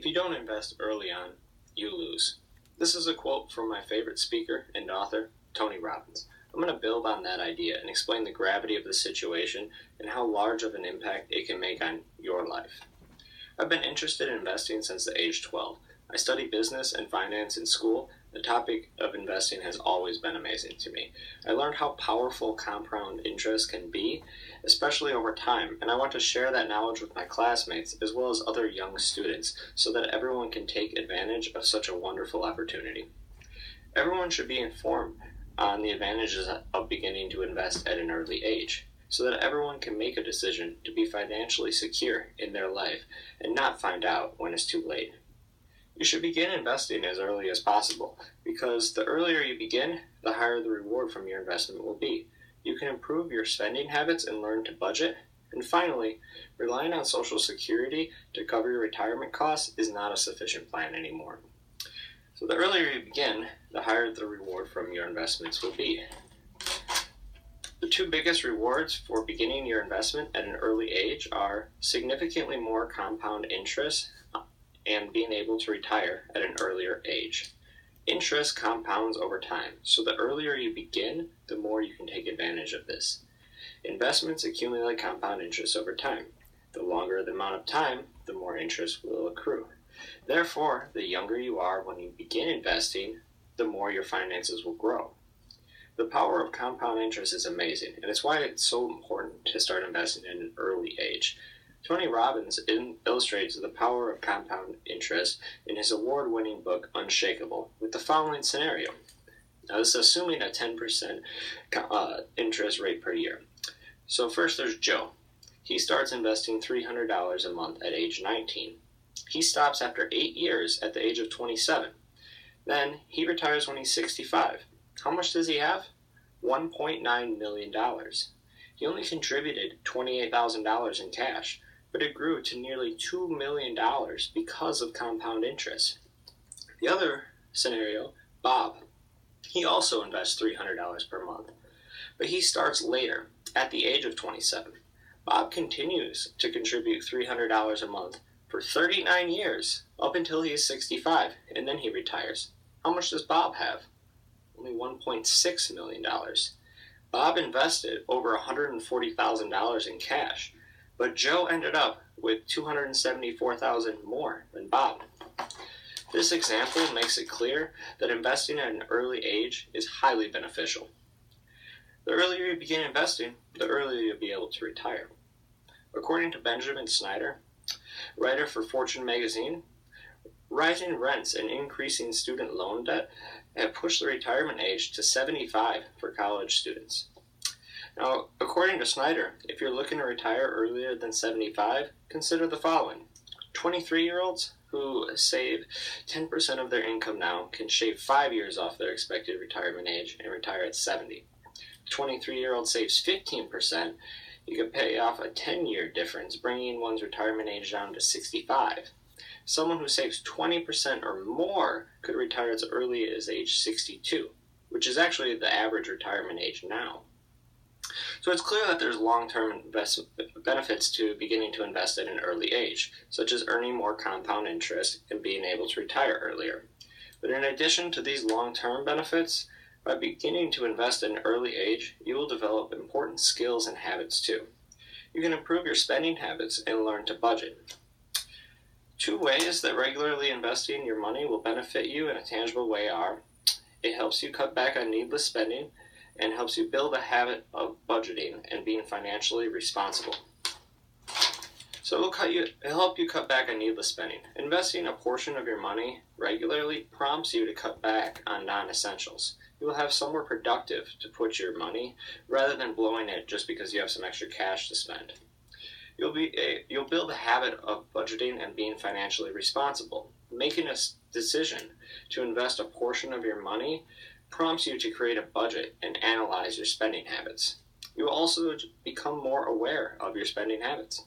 you don't invest early on, you lose. This is a quote from my favorite speaker and author, Tony Robbins. I'm going to build on that idea and explain the gravity of the situation and how large of an impact it can make on your life. I've been interested in investing since the age 12. I studied business and finance in school. The topic of investing has always been amazing to me. I learned how powerful compound interest can be, especially over time, and I want to share that knowledge with my classmates as well as other young students so that everyone can take advantage of such a wonderful opportunity. Everyone should be informed on the advantages of beginning to invest at an early age, so that everyone can make a decision to be financially secure in their life and not find out when it's too late. You should begin investing as early as possible, because the earlier you begin, the higher the reward from your investment will be. You can improve your spending habits and learn to budget. And finally, relying on Social Security to cover your retirement costs is not a sufficient plan anymore. So the earlier you begin, the higher the reward from your investments will be. The two biggest rewards for beginning your investment at an early age are significantly more compound interest and being able to retire at an earlier age. Interest compounds over time, so the earlier you begin, the more you can take advantage of this. Investments accumulate compound interest over time. The longer the amount of time, the more interest will accrue. Therefore, the younger you are when you begin investing, the more your finances will grow. The power of compound interest is amazing, and it's why it's so important to start investing at an early age. Tony Robbins illustrates the power of compound interest in his award-winning book, Unshakable, with the following scenario. Now, this is assuming a 10% interest rate per year. So first there's Joe. He starts investing $300 a month at age 19. He stops after 8 years at the age of 27. Then he retires when he's 65. How much does he have? $1.9 million. He only contributed $28,000 in cash, but it grew to nearly $2 million because of compound interest. The other scenario, Bob. He also invests $300 per month, but he starts later, at the age of 27. Bob continues to contribute $300 a month for 39 years, up until he is 65, and then he retires. How much does Bob have? Only $1.6 million. Bob invested over $140,000 in cash, but Joe ended up with $274,000 more than Bob. This example makes it clear that investing at an early age is highly beneficial. The earlier you begin investing, the earlier you'll be able to retire. According to Benjamin Snyder, writer for Fortune magazine, rising rents and increasing student loan debt have pushed the retirement age to 75 for college students. Now, according to Snyder, if you're looking to retire earlier than 75, consider the following. 23-year-olds who save 10% of their income now can shave 5 years off their expected retirement age and retire at 70. If a 23-year-old saves 15%, you can pay off a 10-year difference, bringing one's retirement age down to 65. Someone who saves 20% or more could retire as early as age 62, which is actually the average retirement age now. So it's clear that there's long-term benefits to beginning to invest at an early age, such as earning more compound interest and being able to retire earlier. But in addition to these long-term benefits, by beginning to invest at an early age, you will develop important skills and habits too. You can improve your spending habits and learn to budget. Two ways that regularly investing your money will benefit you in a tangible way are: it helps you cut back on needless spending and helps you build a habit of budgeting and being financially responsible. So it'll help you cut back on needless spending. Investing a portion of your money regularly prompts you to cut back on non-essentials. You will have somewhere productive to put your money rather than blowing it just because you have some extra cash to spend. You'll build a habit of budgeting and being financially responsible. Making a decision to invest a portion of your money prompts you to create a budget and analyze your spending habits. You will also become more aware of your spending habits.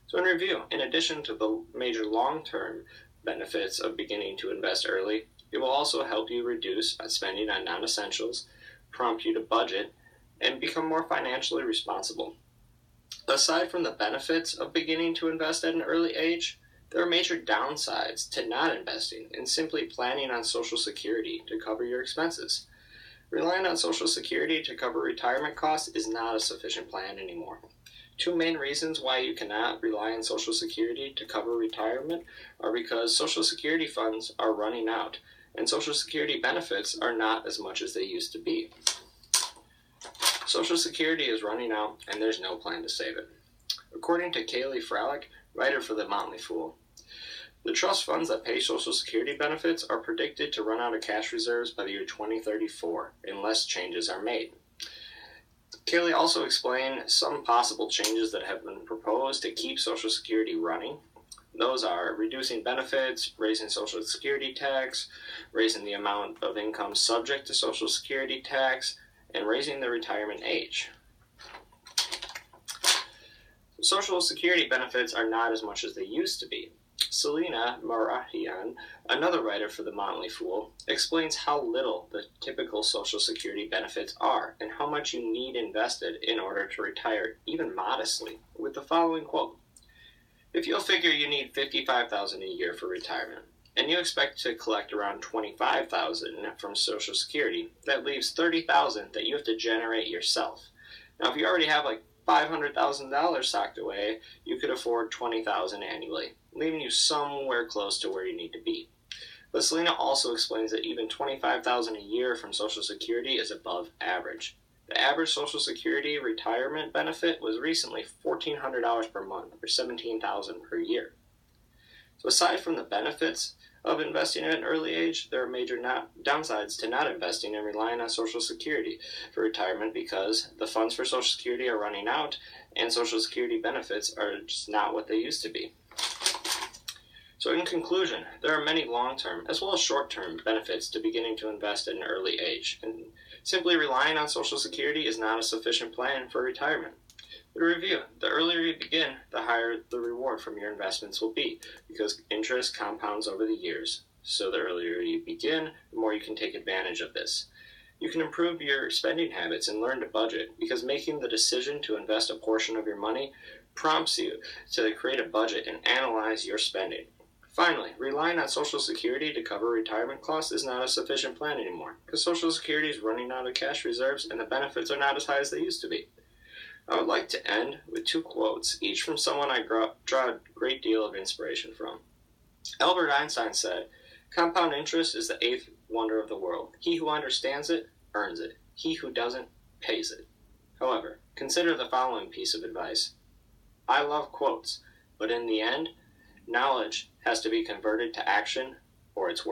So in review, in addition to the major long-term benefits of beginning to invest early, it will also help you reduce spending on non-essentials, prompt you to budget, and become more financially responsible. Aside from the benefits of beginning to invest at an early age, There are major downsides to not investing and simply planning on Social Security to cover your expenses. Relying on Social Security to cover retirement costs is not a sufficient plan anymore. Two main reasons why you cannot rely on Social Security to cover retirement are because Social Security funds are running out and Social Security benefits are not as much as they used to be. Social Security is running out and there's no plan to save it. According to Kaylee Fralick, writer for The Motley Fool, the trust funds that pay Social Security benefits are predicted to run out of cash reserves by the year 2034 unless changes are made. Kaylee also explained some possible changes that have been proposed to keep Social Security running. Those are reducing benefits, raising Social Security tax, raising the amount of income subject to Social Security tax, and raising the retirement age. Social Security benefits are not as much as they used to be. Selena Marahian, another writer for The Motley Fool, explains how little the typical Social Security benefits are and how much you need invested in order to retire, even modestly, with the following quote. If you'll figure you need $55,000 a year for retirement, and you expect to collect around $25,000 from Social Security, that leaves $30,000 that you have to generate yourself. Now, if you already have like $500,000 socked away, you could afford $20,000 annually, leaving you somewhere close to where you need to be. But Selena also explains that even $25,000 a year from Social Security is above average. The average Social Security retirement benefit was recently $1,400 per month, or $17,000 per year. So aside from the benefits of investing at an early age, there are major downsides to not investing and relying on Social Security for retirement because the funds for Social Security are running out and Social Security benefits are just not what they used to be. So in conclusion, there are many long-term as well as short-term benefits to beginning to invest at an early age, and simply relying on Social Security is not a sufficient plan for retirement. To review, the earlier you begin, the higher the reward from your investments will be, because interest compounds over the years. So the earlier you begin, the more you can take advantage of this. You can improve your spending habits and learn to budget, because making the decision to invest a portion of your money prompts you to create a budget and analyze your spending. Finally, relying on Social Security to cover retirement costs is not a sufficient plan anymore, because Social Security is running out of cash reserves and the benefits are not as high as they used to be. I would like to end with two quotes, each from someone I draw a great deal of inspiration from. Albert Einstein said, "Compound interest is the eighth wonder of the world. He who understands it, earns it. He who doesn't, pays it." However, consider the following piece of advice. I love quotes, but in the end, knowledge has to be converted to action or it's worth